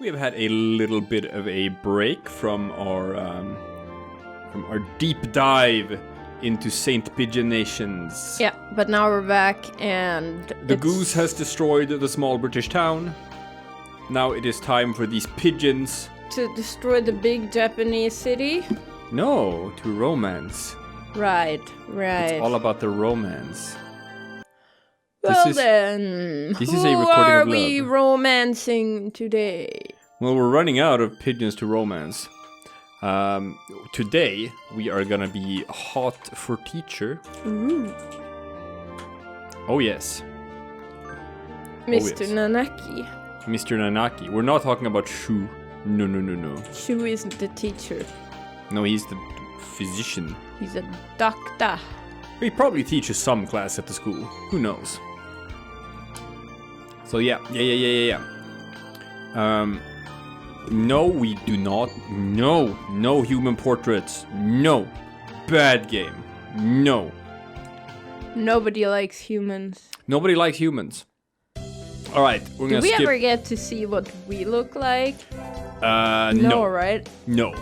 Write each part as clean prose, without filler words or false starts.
We have had a little bit of a break from our deep dive into Saint Pigeon Nations. Yeah, but now we're back and the goose has destroyed the small British town. Now it is time for these pigeons to destroy the big Japanese city. No, to romance. Right. It's all about the romance. Well this is a who recording are of we love. romancing today? Well, we're running out of pigeons to romance. Today we are gonna be hot for teacher. Ooh. Oh yes. Mr. yes. Nanaki. Mr. Nanaki. We're not talking about Shu. No. Shu isn't the teacher. No, he's the physician. He's a doctor. He probably teaches some class at the school. Who knows? So yeah. No, we do not. No human portraits. No. Bad game. No. Nobody likes humans. Nobody likes humans. All right, we're gonna skip. Do we ever get to see what we look like? No. No, right? No.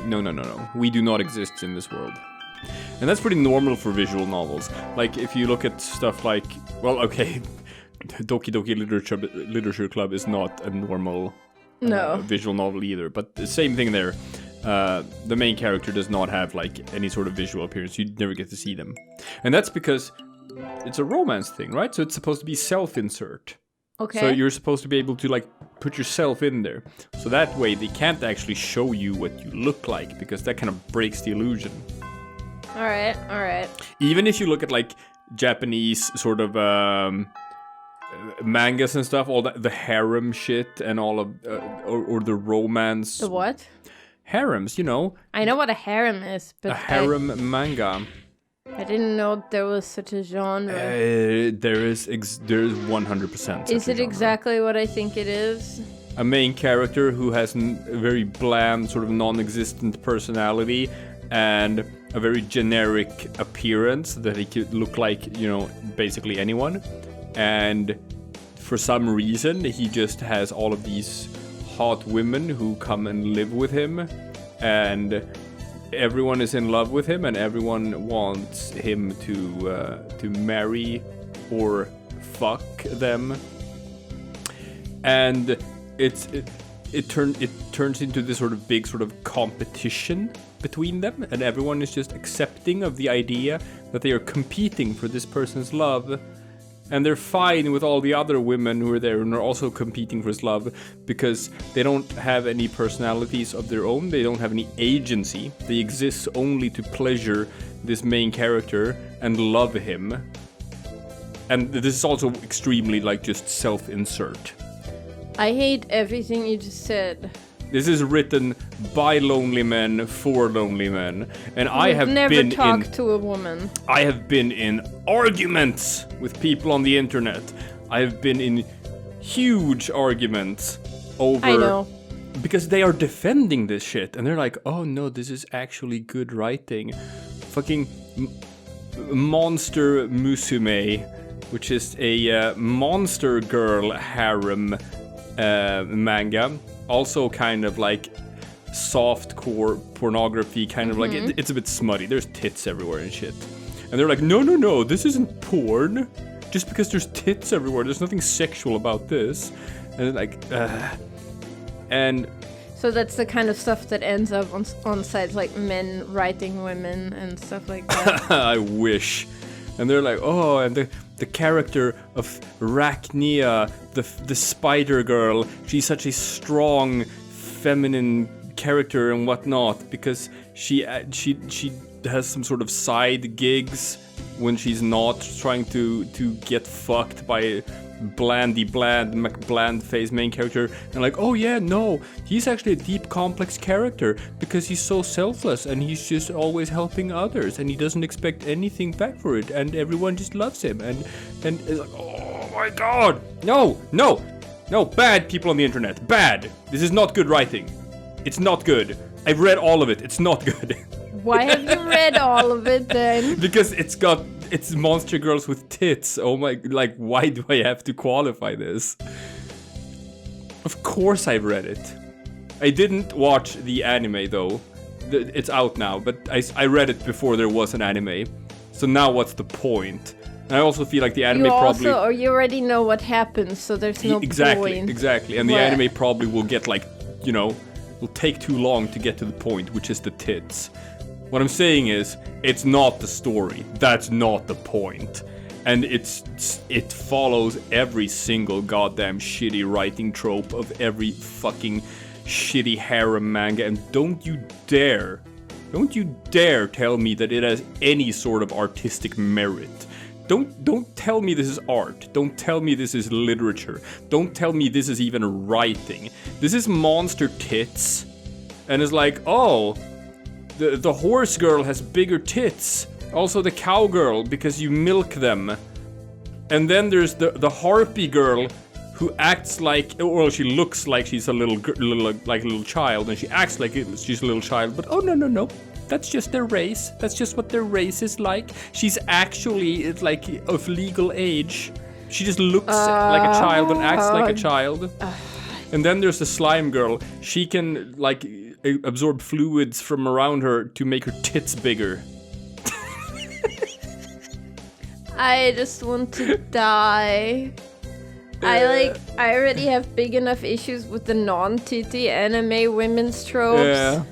We do not exist in this world. And that's pretty normal for visual novels. Like, if you look at stuff like... Well, okay, Doki Doki Literature Club is not a normal visual novel either. But the same thing there. The main character does not have, like, any sort of visual appearance. You never get to see them. And that's because it's a romance thing, right? So it's supposed to be self-insert. Okay. So you're supposed to be able to, like, put yourself in there. So that way they can't actually show you what you look like, because that kind of breaks the illusion. Alright. Even if you look at, like, Japanese sort of mangas and stuff, all that, the harem shit and all of, or the romance. The what? Harems, you know. I know what a harem is, but a harem manga. I didn't know there was such a genre. There is 100%. Is it exactly what I think it is? A main character who has a very bland, sort of non-existent personality and a very generic appearance that he could look like, you know, basically anyone. And for some reason, he just has all of these hot women who come and live with him, and everyone is in love with him, and everyone wants him to marry or fuck them. And it turns into this sort of big sort of competition between them, and everyone is just accepting of the idea that they are competing for this person's love, and they're fine with all the other women who are there and are also competing for his love, because they don't have any personalities of their own, they don't have any agency, they exist only to pleasure this main character and love him. And this is also extremely, like, just self-insert. I hate everything you just said. This is written by lonely men for lonely men, and I have never talked to a woman. I have been in arguments with people on the internet. I have been in huge arguments over. I know. Because they are defending this shit, and they're like, "Oh no, this is actually good writing." Fucking Monster Musume, which is a monster girl harem manga. Also kind of like softcore pornography, kind of like, it's a bit smutty. There's tits everywhere and shit. And they're like, no, this isn't porn. Just because there's tits everywhere, there's nothing sexual about this. And like, and... So that's the kind of stuff that ends up on sites like men writing women and stuff like that. I wish. And they're like, oh, and the character of Rachnera, the spider girl, she's such a strong, feminine character and whatnot, because she has some sort of side gigs when she's not trying to get fucked by bland face main character, and like, oh yeah, no, he's actually a deep complex character because he's so selfless and he's just always helping others and he doesn't expect anything back for it, and everyone just loves him, and it's like, oh my god, no, bad people on the internet, bad. This is not good writing. It's not good. I've read all of it. It's not good. Why have you read all of it then? Because it's monster girls with tits. Oh my, like, why do I have to qualify this? Of course I've read it. I didn't watch the anime though. It's out now, but I read it before there was an anime. So now what's the point? And I also feel like the anime or you already know what happens, so there's no point. Exactly. And the anime probably will get like, will take too long to get to the point, which is the tits. What I'm saying is, it's not the story. That's not the point. And it follows every single goddamn shitty writing trope of every fucking shitty harem manga. And don't you dare tell me that it has any sort of artistic merit. Don't tell me this is art. Don't tell me this is literature. Don't tell me this is even writing. This is monster tits. And it's like, oh, the horse girl has bigger tits. Also the cowgirl, because you milk them. And then there's the harpy girl who acts like, well, she looks like she's a little child, and she acts like she's a little child. But oh no. That's just their race. That's just what their race is like. She's actually like of legal age. She just looks like a child and acts like a child. And then there's the slime girl. She can like absorb fluids from around her to make her tits bigger. I just want to die. I already have big enough issues with the non-titty anime women's tropes.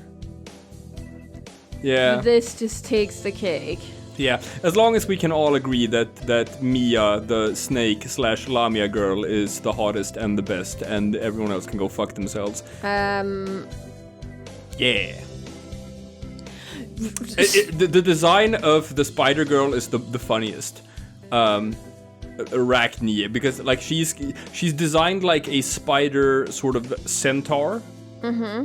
Yeah. This just takes the cake. Yeah, as long as we can all agree that Mia, the snake/Lamia girl, is the hottest and the best, and everyone else can go fuck themselves. Yeah. The design of the spider girl is the funniest. Rachnera, because like she's designed like a spider sort of centaur,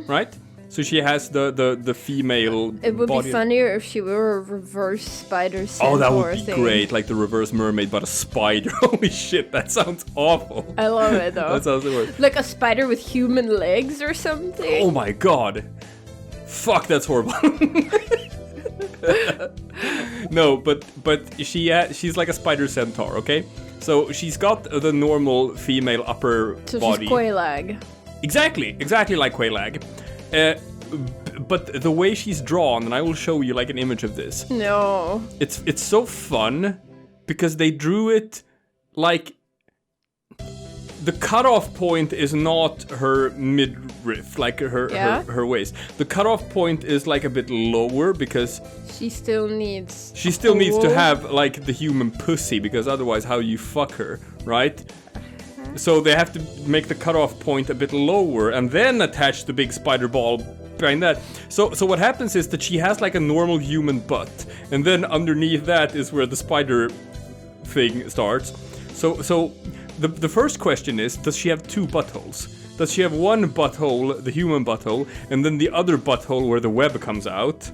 right? So she has the female. It would body. Be funnier if she were a reverse spider centaur. Oh, that would be great, like the reverse mermaid, but a spider. Holy shit, that sounds awful. I love it though. That sounds worse. Like a spider with human legs or something. Oh my god, fuck, that's horrible. No, but she's like a spider centaur, okay? So she's got the normal female upper body. So she's Quelaag. Exactly like Quelaag. But the way she's drawn, and I will show you like an image of this. No. It's so fun because they drew it like the cutoff point is not her midriff, like her waist. The cutoff point is like a bit lower because she still needs to have like the human pussy, because otherwise how you fuck her, right? So they have to make the cutoff point a bit lower and then attach the big spider ball behind that. So what happens is that she has like a normal human butt, and then underneath that is where the spider thing starts. So the first question is, does she have two buttholes? Does she have one butthole, the human butthole, and then the other butthole where the web comes out?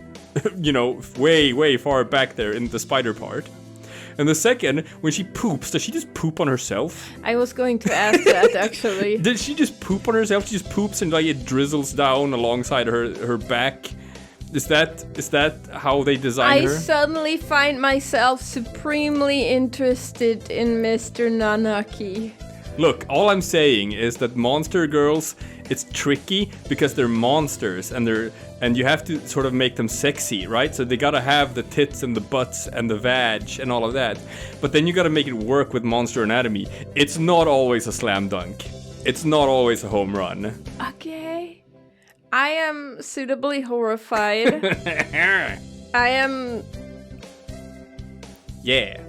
Way far back there in the spider part. And the second, when she poops, does she just poop on herself? I was going to ask that, actually. Did she just poop on herself? She just poops and like it drizzles down alongside her back? Is that how they designed her? I suddenly find myself supremely interested in Mr. Nanaki. Look, all I'm saying is that monster girls, it's tricky because they're monsters and you have to sort of make them sexy, right? So they gotta have the tits and the butts and the vag and all of that. But then you gotta make it work with monster anatomy. It's not always a slam dunk. It's not always a home run. Okay. I am suitably horrified. I am... Yeah.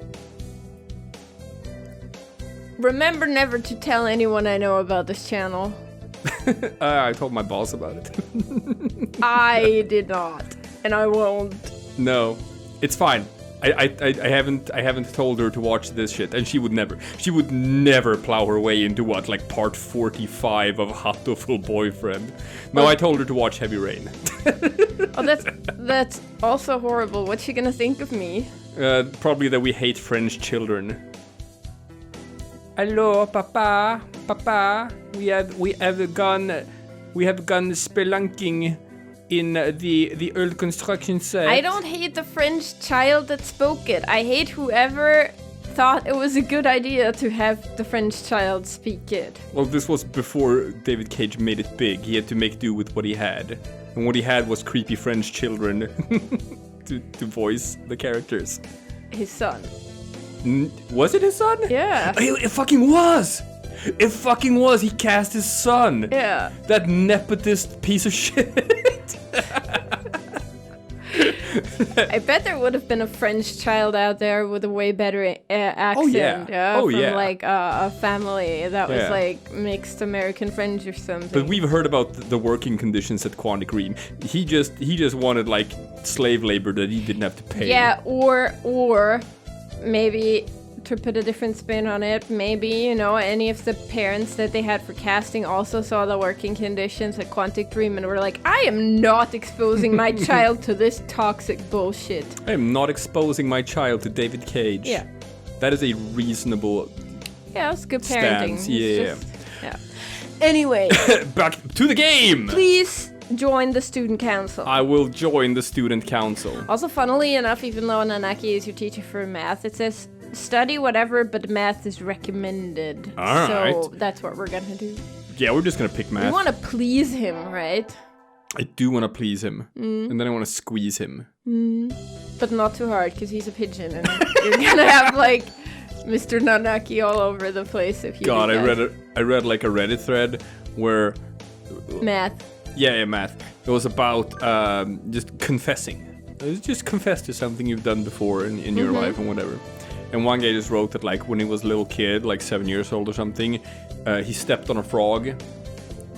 Remember never to tell anyone I know about this channel. I told my boss about it. I did not, and I won't. No, it's fine. I haven't told her to watch this shit, and she would never plow her way into like part 45 of Hatoful Boyfriend. No, I told her to watch Heavy Rain. Oh, that's also horrible. What's she gonna think of me? Probably that we hate French children. Hello, Papa. We have gone spelunking in the old construction site. I don't hate the French child that spoke it. I hate whoever thought it was a good idea to have the French child speak it. Well, this was before David Cage made it big. He had to make do with what he had. And what he had was creepy French children to voice the characters. His son. Was it his son? Yeah. It fucking was! It fucking was! He cast his son! Yeah. That nepotist piece of shit! I bet there would have been a French child out there with a way better accent. Oh, yeah. From like a family that was like mixed American French or something. But we've heard about the working conditions at Quantic Dream. He just wanted like slave labor that he didn't have to pay. Yeah, or maybe to put a different spin on it, maybe, you know, any of the parents that they had for casting also saw the working conditions at Quantic Dream and were like, I am not exposing my child to this toxic bullshit. I am not exposing my child to David Cage. Yeah. That is a reasonable Yeah, it's good parenting. stance. It's yeah. Anyway. Back to the game! Please join the student council. I will join the student council. Also, funnily enough, even though Nanaki is your teacher for math, it says study whatever, but math is recommended. All so right. that's what we're gonna do. Yeah, we're just gonna pick math. We want to please him, right? I do want to please him. And then I want to squeeze him. But not too hard, because he's a pigeon, and you're gonna have, like, Mr. Nanaki all over the place if you God, do that. I read like a Reddit thread where... Math. Yeah, math. It was about just confessing. Just confess to something you've done before in your life and whatever. And one guy just wrote that, like, when he was a little kid, like 7 years old or something, he stepped on a frog.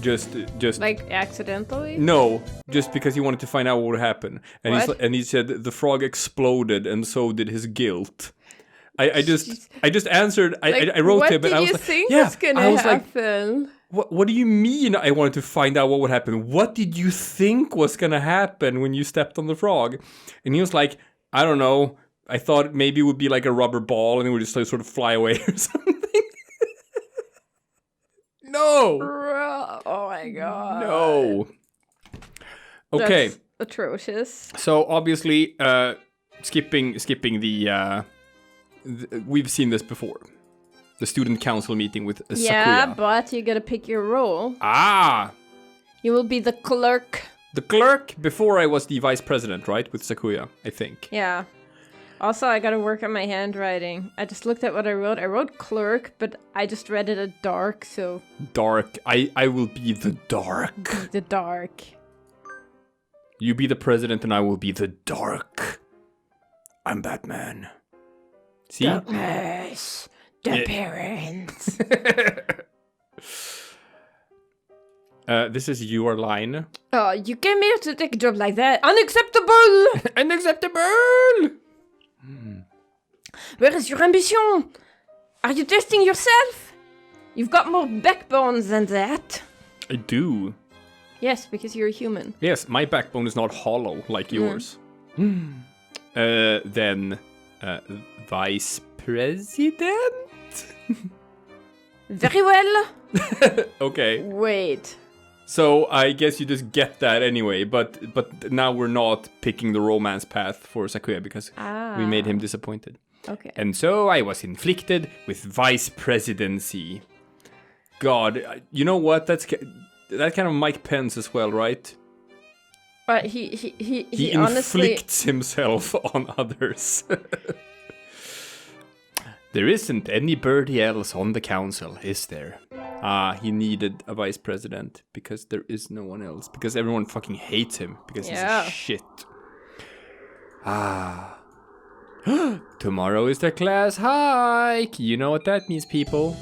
Just Like, accidentally? no, just because he wanted to find out what would happen. And What? he said the frog exploded, and so did his guilt. I just answered. Like, I wrote what him, and I was did you like, think yeah. was gonna I was like, happen? what do you mean? I wanted to find out what would happen. What did you think was gonna happen when you stepped on the frog? And he was like, I don't know. I thought maybe it would be like a rubber ball, and it would just like, sort of fly away or something. No. Oh my god. No. Okay. That's atrocious. So obviously, skipping the we've seen this before. The student council meeting with Yeah, Sakuya. but you gotta pick your role. Ah, You will be the clerk. the clerk. Before I was the vice president, right, with Sakuya, I think. Yeah. Also, I gotta work on my handwriting. I just looked at what I wrote. I wrote clerk, but I just read it at dark, so... Dark. I will be the dark. The dark. You be the president, and I will be the dark. I'm Batman. See? Darkness. The parents. This is your line. Oh, you came here to take a job like that. Unacceptable! Unacceptable! Where is your ambition? Are you testing yourself? You've got more backbones than that. I do. Yes, because you're a human. Yes, my backbone is not hollow like yours. Then, vice president? Very well. Okay. Wait. So I guess you just get that anyway, but now we're not picking the romance path for Sakuya because we made him disappointed. Okay. And so I was inflicted with vice presidency. God, you know what? That kind of Mike Pence as well, right? But he honestly... inflicts himself on others. There isn't anybody else on the council, is there? He needed a vice president because there is no one else. Because everyone fucking hates him because he's a shit. Tomorrow is the class hike. You know what that means, people.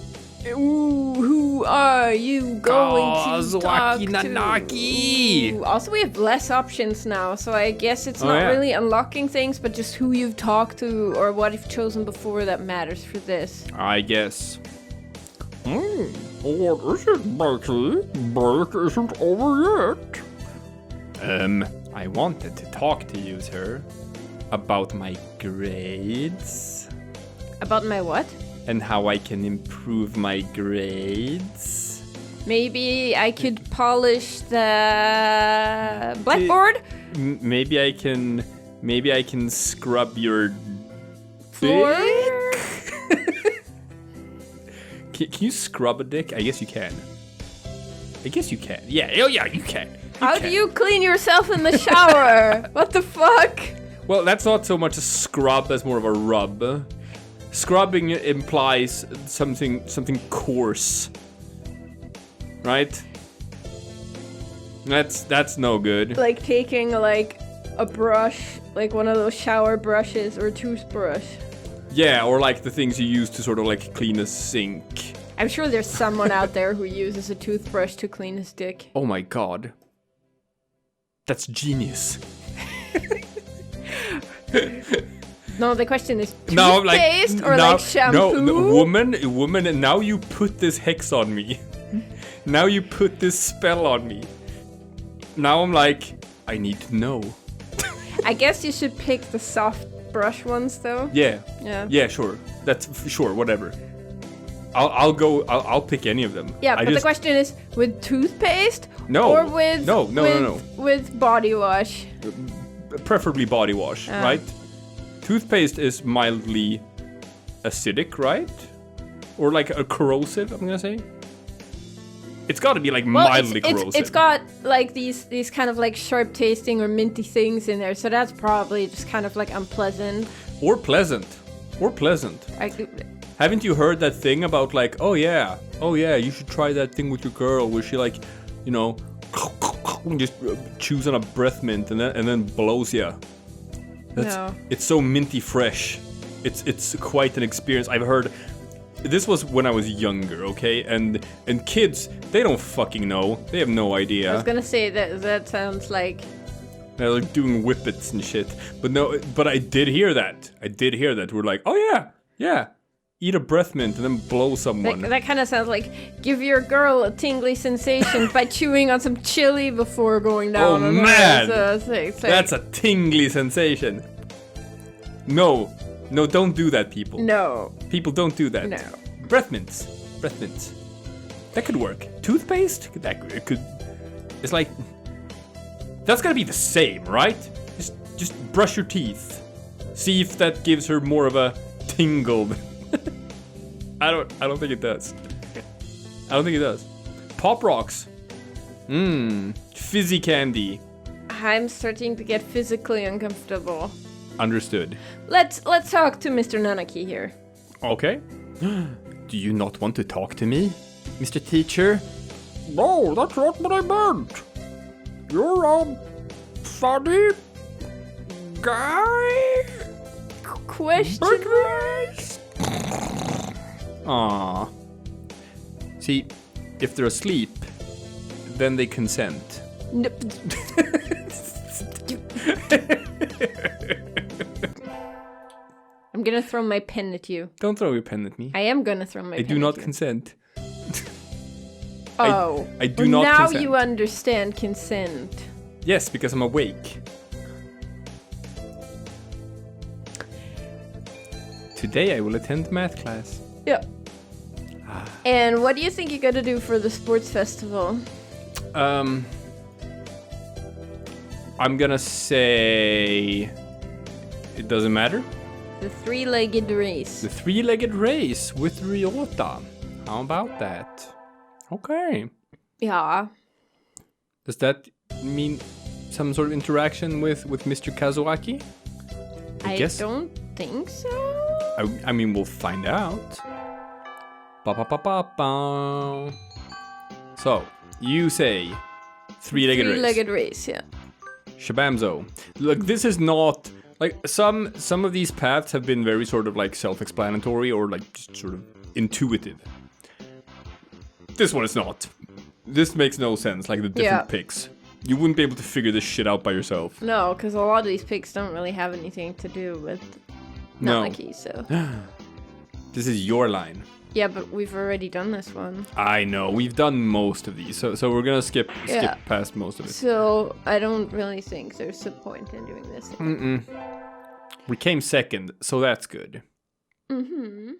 Ooh, who are you going to talk to? Nanaki. Ooh, also, we have less options now, so I guess it's not really unlocking things, but just who you've talked to or what you've chosen before that matters for this. I guess. What is it, Bertie? Break isn't over yet. I wanted to talk to you, sir, about my grades. About my what? And how I can improve my grades. Maybe I could polish the blackboard? Maybe I can scrub your Floor? dick? Can you scrub a dick? I guess you can. Yeah, oh yeah, you can. How do you clean yourself in the shower? What the fuck? Well, that's not so much a scrub as more of a rub. Scrubbing implies something coarse, right? That's no good. Like taking like a brush, like one of those shower brushes or a toothbrush. Yeah, or like the things you use to sort of like clean a sink. I'm sure there's someone out there who uses a toothbrush to clean his dick. Oh my god. That's genius. No, the question is toothpaste or like shampoo? No, woman, and now you put this hex on me. Now you put this spell on me. Now I'm like, I need to know. I guess you should pick the soft brush ones though. Yeah. Yeah. Yeah, sure. Sure, whatever. I'll pick any of them. Yeah, but the question is with toothpaste or with no. with body wash. Preferably body wash, right? Toothpaste is mildly acidic, right? Or like a corrosive, I'm gonna say. It's got to be like mildly corrosive. It's got like these kind of like sharp tasting or minty things in there, so that's probably just kind of like unpleasant. Or pleasant. Haven't you heard that thing about like, oh yeah, you should try that thing with your girl where she like, you know, just chews on a breath mint and then blows you. No. It's so minty fresh. It's quite an experience. I've heard. This was when I was younger, okay? And kids, they don't fucking know. They have no idea. I was gonna say that sounds like they're like doing whippets and shit. But I did hear that. We're like, oh yeah. Eat a breath mint and then blow someone. That kind of sounds like give your girl a tingly sensation by chewing on some chili before going down. Oh man, that's a tingly sensation. No, don't do that, people. No. People don't do that. No. Breath mints. That could work. Toothpaste? It could. It's like that's gotta be the same, right? Just brush your teeth. See if that gives her more of a tingle. I don't think it does. Pop rocks. Fizzy candy. I'm starting to get physically uncomfortable. Understood. Let's talk to Mr. Nanaki here. Okay. Do you not want to talk to me, Mr. Teacher? No, that's not what I meant. You're a funny guy? Question mark? Aww. See, if they're asleep, then they consent. No. I'm gonna throw my pen at you. Don't throw your pen at me. I am gonna throw my pen at you. I do not consent. Oh. I do not consent. Now you understand consent. Yes, because I'm awake. Today I will attend math class. Yeah. And what do you think you're gonna do for the sports festival? I'm gonna say it doesn't matter. The three-legged race. The three-legged race with Ryota. How about that? Okay. Yeah. Does that mean some sort of interaction with Mr. Kazuaki? I guess. Don't think so. I mean, we'll find out. Ba-ba-ba-ba-ba. So, you say three-legged race. Three-legged race, yeah. Shabamzo. Look, this is not... Like, some of these paths have been very sort of, like, self-explanatory or, like, just sort of intuitive. This one is not. This makes no sense, like the different picks. You wouldn't be able to figure this shit out by yourself. No, because a lot of these picks don't really have anything to do with Nanaki, so... This is your line. Yeah, but we've already done this one. I know, we've done most of these, so we're gonna skip past most of it. So, I don't really think there's a point in doing this. We came second, so that's good. Mm-hmm.